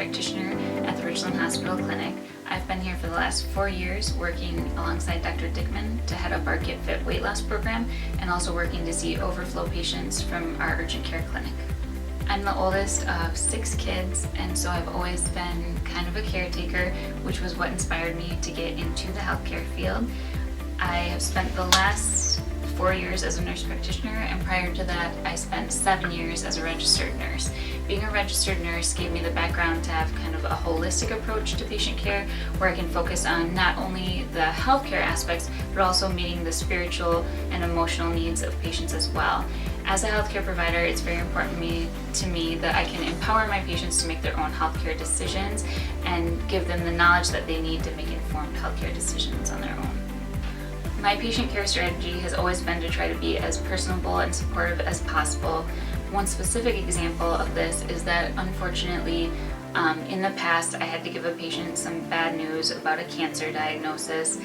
practitioner at the Richland Hospital Clinic. I've been here for the last 4 years working alongside Dr. Dickman to head up our Get Fit weight loss program and also working to see overflow patients from our urgent care clinic. I'm the oldest of 6 kids, and so I've always been kind of a caretaker, which was what inspired me to get into the healthcare field. I have spent the last 4 years as a nurse practitioner, and prior to that I spent 7 years as a registered nurse. Being a registered nurse gave me the background to have kind of a holistic approach to patient care, where I can focus on not only the healthcare aspects but also meeting the spiritual and emotional needs of patients as well. As a healthcare provider, it's very important to me that I can empower my patients to make their own healthcare decisions and give them the knowledge that they need to make informed healthcare decisions on their own. My patient care strategy has always been to try to be as personable and supportive as possible. One specific example of this is that unfortunately in the past I had to give a patient some bad news about a cancer diagnosis.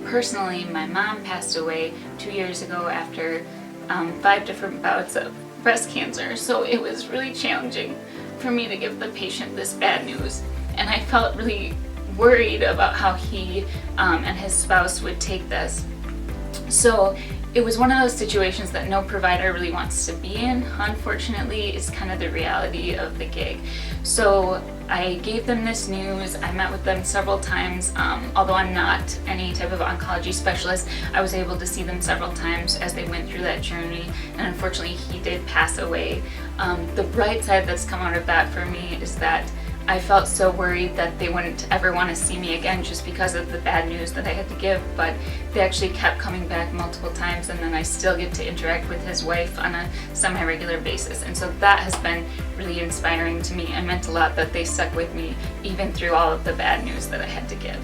Personally, my mom passed away 2 years ago after 5 different bouts of breast cancer, so it was really challenging for me to give the patient this bad news, and I felt really worried about how he and his spouse would take this. So it was one of those situations that no provider really wants to be in. Unfortunately, it's kind of the reality of the gig. So I gave them this news. I met with them several times. Although I'm not any type of oncology specialist, I was able to see them several times as they went through that journey, and unfortunately he did pass away. The bright side that's come out of that for me is that I felt so worried that they wouldn't ever want to see me again just because of the bad news that I had to give, but they actually kept coming back multiple times, and then I still get to interact with his wife on a semi-regular basis, and so that has been really inspiring to me. It meant a lot that they stuck with me even through all of the bad news that I had to give.